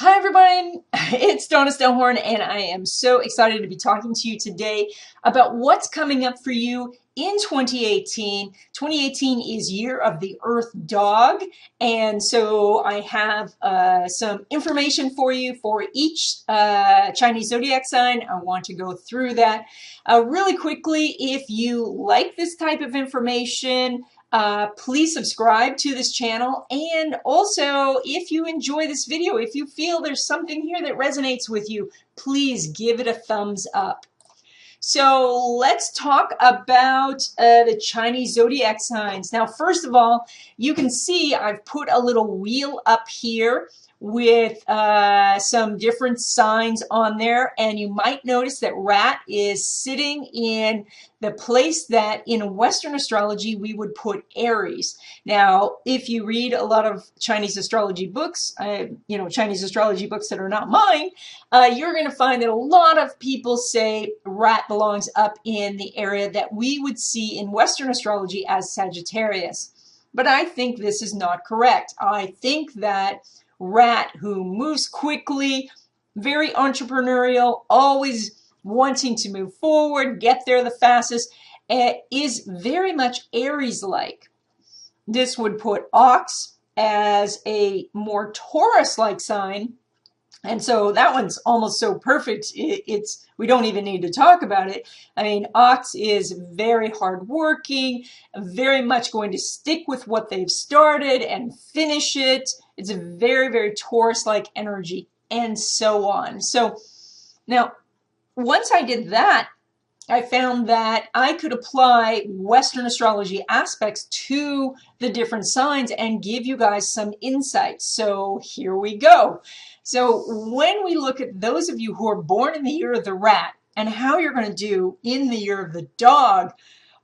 Hi everybody, it's Donna Stellhorn and I am so excited to be talking to you today about what's coming up for you in 2018. 2018 is Year of the Earth Dog, and so I have some information for you for each Chinese zodiac sign. I want to go through that really quickly. If you like this type of information, please subscribe to this channel, and also if you enjoy this video, if you feel there's something here that resonates with you, please give it a thumbs up. So let's talk about the Chinese zodiac signs. Now, first of all, you can see I've put a little wheel up here with some different signs on there, and you might notice that Rat is sitting in the place that in Western astrology we would put Aries. Now, if you read a lot of Chinese astrology books, Chinese astrology books that are not mine, you're going to find that a lot of people say Rat belongs up in the area that we would see in Western astrology as Sagittarius. But I think this is not correct. I think that Rat, who moves quickly, very entrepreneurial, always wanting to move forward, get there the fastest, is very much Aries-like. This would put Ox as a more Taurus-like sign, and so that one's almost so perfect, we don't even need to talk about it. I mean, Ox is very hardworking, very much going to stick with what they've started and finish it. It's a very, very Taurus-like energy, and so on. So now, once I did that, I found that I could apply Western astrology aspects to the different signs and give you guys some insights. So here we go. So when we look at those of you who are born in the year of the rat and how you're going to do in the year of the dog,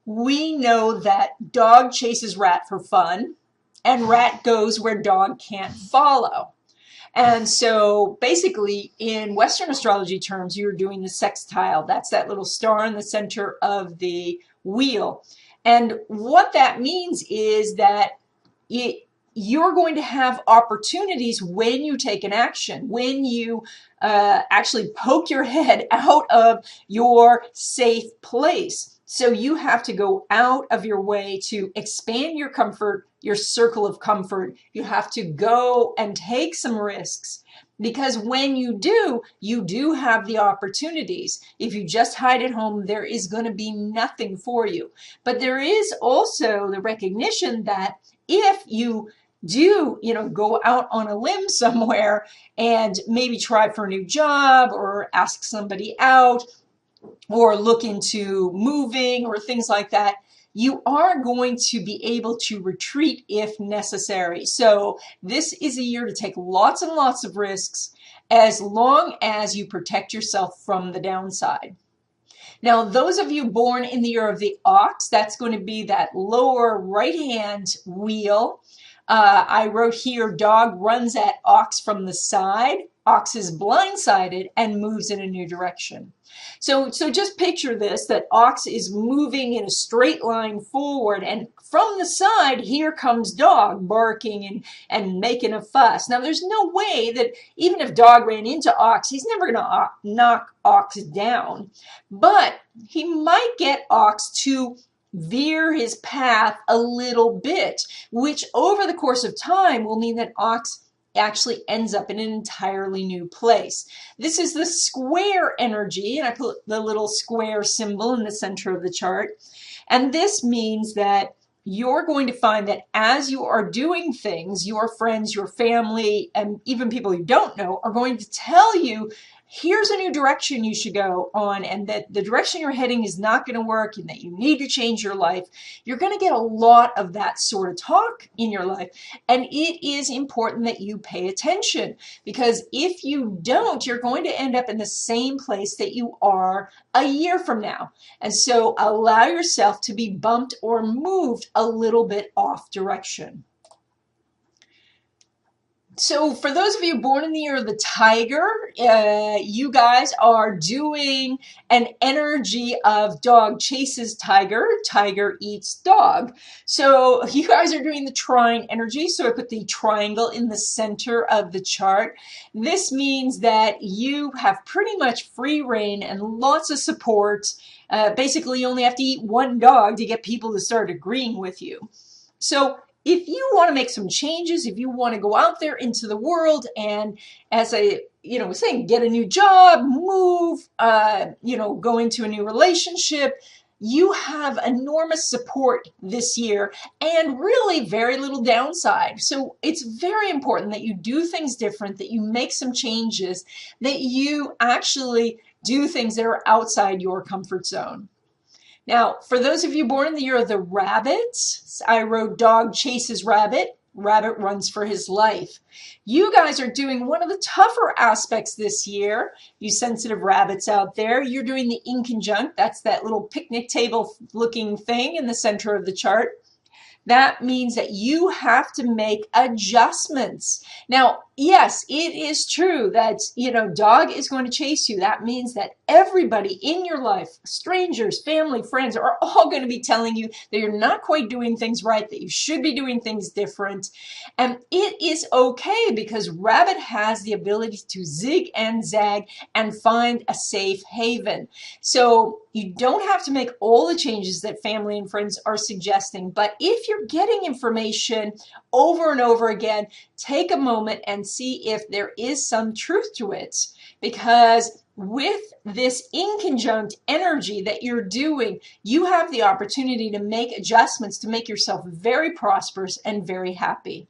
we know that dog chases rat for fun and rat goes where dog can't follow. And so basically in Western astrology terms, you're doing the sextile. That's that little star in the center of the wheel. And what that means is that you're going to have opportunities when you take an action, when you actually poke your head out of your safe place. So you have to go out of your way to expand your comfort, your circle of comfort. You have to go and take some risks, because when you do have the opportunities. If you just hide at home, there is going to be nothing for you. But there is also the recognition that if you do, go out on a limb somewhere and maybe try for a new job or ask somebody out, or look into moving or things like that, you are going to be able to retreat if necessary. So this is a year to take lots and lots of risks as long as you protect yourself from the downside. Now, those of you born in the year of the ox, that's going to be that lower right-hand wheel. I wrote here, dog runs at ox from the side. Ox is blindsided and moves in a new direction. So just picture this, that ox is moving in a straight line forward, and from the side, here comes dog barking and making a fuss. Now, there's no way that even if dog ran into ox, he's never going to knock ox down, but he might get ox to veer his path a little bit, which over the course of time will mean that ox actually ends up in an entirely new place. This is the square energy, and I put the little square symbol in the center of the chart. And this means that you're going to find that as you are doing things, your friends, your family, and even people you don't know are going to tell you, here's a new direction you should go on, and that the direction you're heading is not going to work, and that you need to change your life. You're going to get a lot of that sort of talk in your life, and it is important that you pay attention, because if you don't, you're going to end up in the same place that you are a year from now. And so allow yourself to be bumped or moved a little bit off direction. So for those of you born in the year of the tiger, you guys are doing an energy of dog chases tiger, tiger eats dog. So you guys are doing the trine energy. So I put the triangle in the center of the chart. This means that you have pretty much free reign and lots of support. Basically, you only have to eat one dog to get people to start agreeing with you. So if you want to make some changes, if you want to go out there into the world and, as I was saying, get a new job, move, go into a new relationship, you have enormous support this year and really very little downside. So it's very important that you do things different, that you make some changes, that you actually do things that are outside your comfort zone. Now, for those of you born in the year of the rabbit, I wrote dog chases rabbit, rabbit runs for his life. You guys are doing one of the tougher aspects this year. You sensitive rabbits out there, you're doing the inconjunct. That's that little picnic table looking thing in the center of the chart. That means that you have to make adjustments. Now, yes, it is true that, dog is going to chase you. That means that everybody in your life, strangers, family, friends, are all going to be telling you that you're not quite doing things right, that you should be doing things different. And it is okay because rabbit has the ability to zig and zag and find a safe haven. So you don't have to make all the changes that family and friends are suggesting, but if you're getting information over and over again, take a moment and see if there is some truth to it. Because with this inconjunct energy that you're doing, you have the opportunity to make adjustments to make yourself very prosperous and very happy.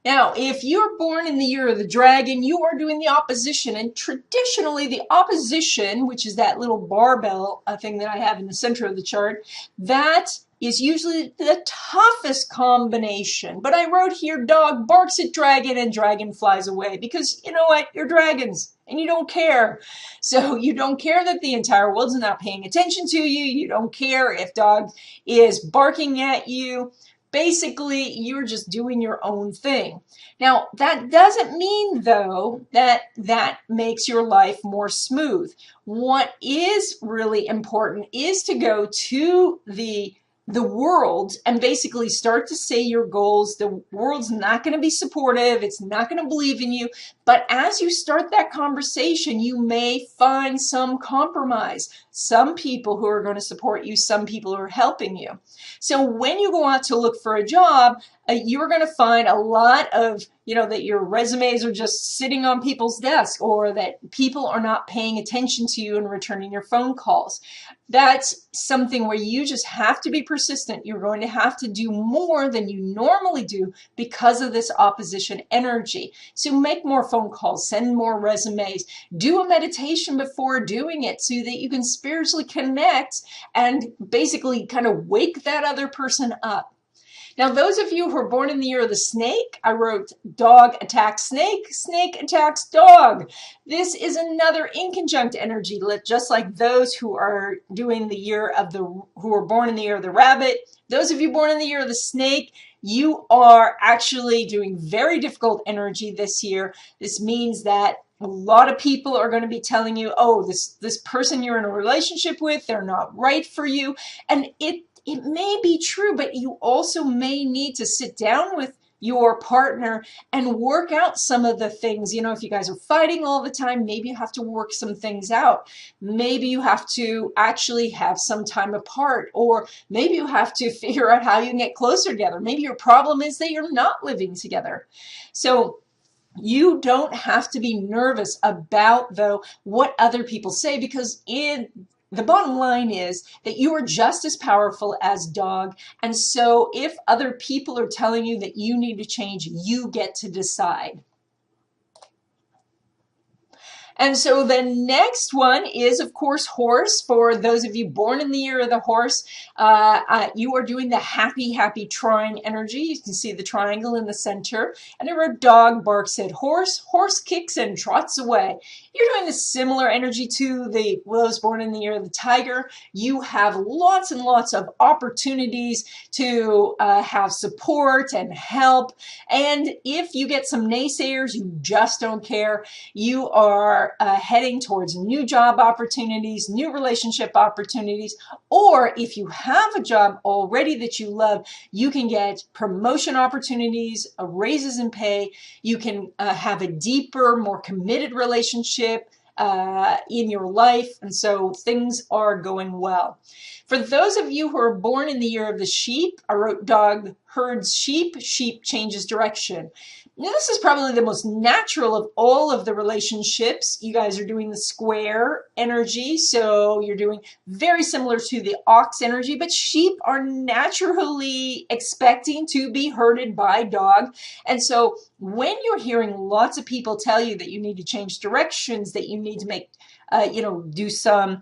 Now, if you're born in the year of the dragon, you are doing the opposition. And traditionally, the opposition, which is that little barbell thing that I have in the center of the chart, that is usually the toughest combination. But I wrote here, dog barks at dragon and dragon flies away. Because you know what? You're dragons and you don't care. So you don't care that the entire world's not paying attention to you. You don't care if dog is barking at you. Basically, you're just doing your own thing. Now, that doesn't mean, though, that that makes your life more smooth. What is really important is to go to the world and basically start to say your goals. The world's not going to be supportive. It's not going to believe in you. But as you start that conversation, you may find some compromise. Some people who are going to support you, some people who are helping you. So when you go out to look for a job, you're going to find a lot of, that your resumes are just sitting on people's desks, or that people are not paying attention to you and returning your phone calls. That's something where you just have to be persistent. You're going to have to do more than you normally do because of this opposition energy. So make more phone calls, send more resumes, do a meditation before doing it so that you can spiritually connect and basically kind of wake that other person up. Now, those of you who are born in the year of the snake, I wrote dog attacks snake, snake attacks dog. This is another inconjunct energy, just like those who are doing the year of who are born in the year of the rabbit. Those of you born in the year of the snake, you are actually doing very difficult energy this year. This means that a lot of people are going to be telling you, oh, this person you're in a relationship with, they're not right for you. And it may be true, but you also may need to sit down with your partner and work out some of the things. If you guys are fighting all the time, maybe you have to work some things out. Maybe you have to actually have some time apart, or maybe you have to figure out how you can get closer together. Maybe your problem is that you're not living together. So you don't have to be nervous about, though, what other people say, because the bottom line is that you are just as powerful as dog. And so if other people are telling you that you need to change, you get to decide. And so the next one is, of course, horse. For those of you born in the year of the horse, you are doing the happy, happy trine energy. You can see the triangle in the center. And I wrote dog barks at horse, horse kicks and trots away. You're doing a similar energy to those born in the year of the tiger. You have lots and lots of opportunities to have support and help. And if you get some naysayers, you just don't care. You are heading towards new job opportunities, new relationship opportunities, or if you have a job already that you love, you can get promotion opportunities, raises in pay. You can have a deeper, more committed relationship in your life, and so things are going well. For those of you who are born in the year of the sheep, I wrote dog herds sheep, sheep changes direction. Now, this is probably the most natural of all of the relationships. You guys are doing the square energy, so you're doing very similar to the ox energy, but sheep are naturally expecting to be herded by dog. And so when you're hearing lots of people tell you that you need to change directions, that you need to make, do some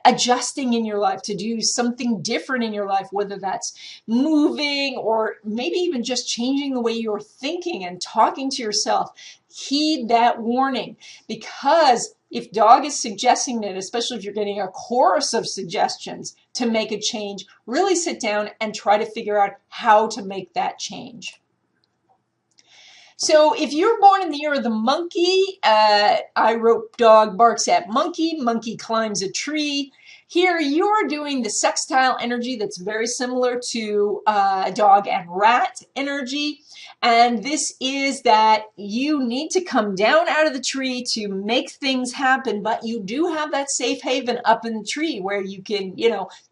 adjusting in your life, to do something different in your life, whether that's moving or maybe even just changing the way you're thinking and talking to yourself, heed that warning. Because if dog is suggesting it, especially if you're getting a chorus of suggestions to make a change, really sit down and try to figure out how to make that change. So if you're born in the year of the monkey, I wrote dog barks at monkey, monkey climbs a tree. Here you're doing the sextile energy that's very similar to dog and rat energy. And this is that you need to come down out of the tree to make things happen, but you do have that safe haven up in the tree where you can,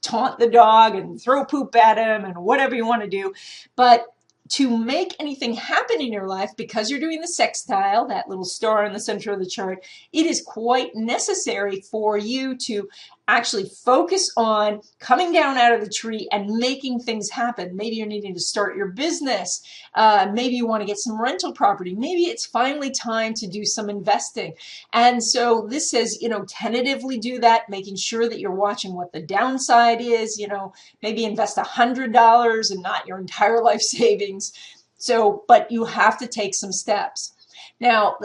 taunt the dog and throw poop at him and whatever you want to do. But to make anything happen in your life, because you're doing the sextile, that little star in the center of the chart, it is quite necessary for you to actually focus on coming down out of the tree and making things happen. Maybe you're needing to start your business. Maybe you want to get some rental property. Maybe it's finally time to do some investing. And so this says, tentatively do that, making sure that you're watching what the downside is, maybe invest $100 and not your entire life savings. So, but you have to take some steps. Now,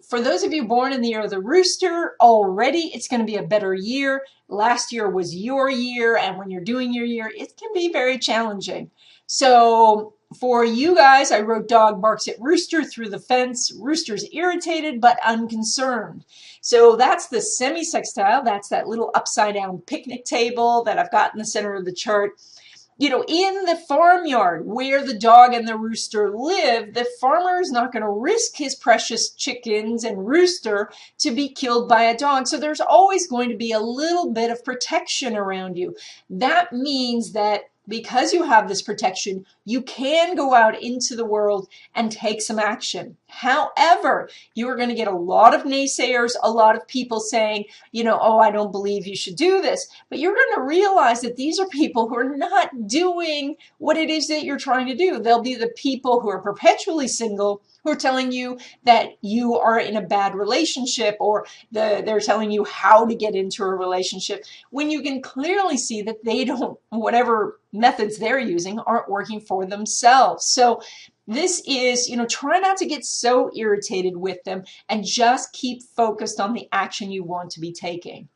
for those of you born in the year of the rooster, already it's going to be a better year. Last year was your year, and when you're doing your year, it can be very challenging. So for you guys, I wrote dog barks at rooster through the fence. Rooster's irritated but unconcerned. So that's the semi-sextile. That's that little upside down picnic table that I've got in the center of the chart. In the farmyard where the dog and the rooster live, the farmer is not going to risk his precious chickens and rooster to be killed by a dog. So there's always going to be a little bit of protection around you. That means that because you have this protection, you can go out into the world and take some action. However, you are going to get a lot of naysayers, a lot of people saying, oh, I don't believe you should do this. But you're going to realize that these are people who are not doing what it is that you're trying to do. They'll be the people who are perpetually single, who are telling you that you are in a bad relationship, or they're telling you how to get into a relationship, when you can clearly see that they don't, whatever methods they're using aren't working for themselves. So this is, try not to get so irritated with them and just keep focused on the action you want to be taking.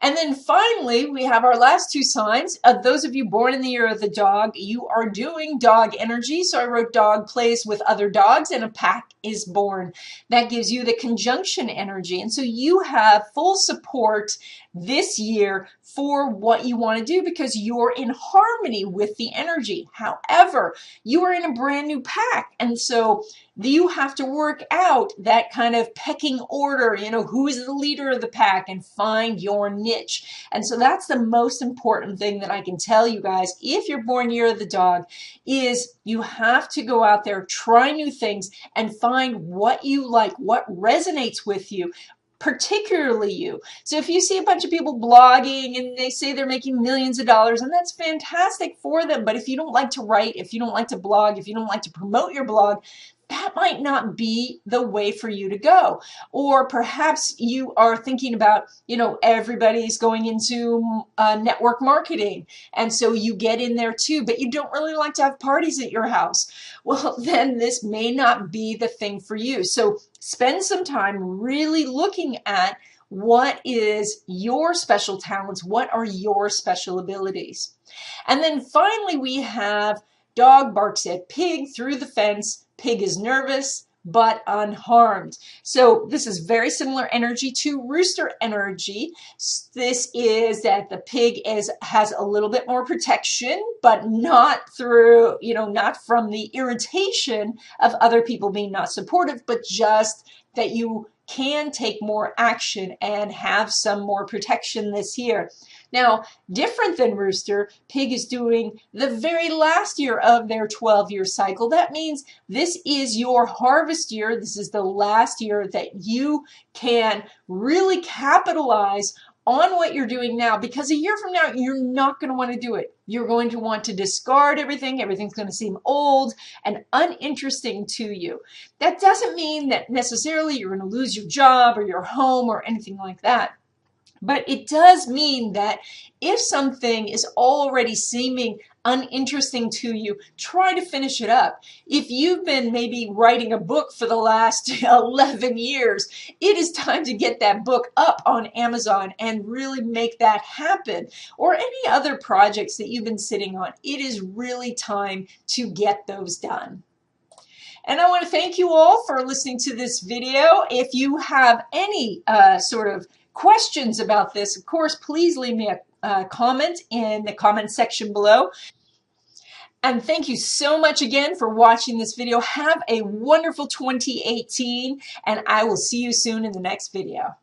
And then finally, we have our last two signs. Those of you born in the year of the dog, you are doing dog energy. So I wrote dog plays with other dogs and a pack is born. That gives you the conjunction energy. And so you have full support this year for what you want to do because you're in harmony with the energy. However, you are in a brand new pack. And so you have to work out that kind of pecking order, who is the leader of the pack, and find your niche. And so that's the most important thing that I can tell you guys, if you're born year of the dog, is you have to go out there, try new things, and find what you like, what resonates with you, particularly you. So if you see a bunch of people blogging and they say they're making millions of dollars, and that's fantastic for them, but if you don't like to write, if you don't like to blog, if you don't like to promote your blog, that might not be the way for you to go. Or perhaps you are thinking about, everybody's going into network marketing, and so you get in there too, but you don't really like to have parties at your house. Well, then this may not be the thing for you. So spend some time really looking at what is your special talents, what are your special abilities. And then finally we have dog barks at pig through the fence. Pig is nervous but unharmed. So this is very similar energy to rooster energy. This is that the pig has a little bit more protection, but not through, not from the irritation of other people being not supportive, but just that you can take more action and have some more protection this year. Now, different than rooster, pig is doing the very last year of their 12-year cycle. That means this is your harvest year. This is the last year that you can really capitalize on what you're doing now, because a year from now, you're not going to want to do it. You're going to want to discard everything. Everything's going to seem old and uninteresting to you. That doesn't mean that necessarily you're going to lose your job or your home or anything like that. But it does mean that if something is already seeming uninteresting to you, try to finish it up. If you've been maybe writing a book for the last 11 years, it is time to get that book up on Amazon and really make that happen. Or any other projects that you've been sitting on, it is really time to get those done. And I want to thank you all for listening to this video. If you have any sort of questions about this, of course, please leave me a comment in the comment section below. And thank you so much again for watching this video. Have a wonderful 2018, and I will see you soon in the next video.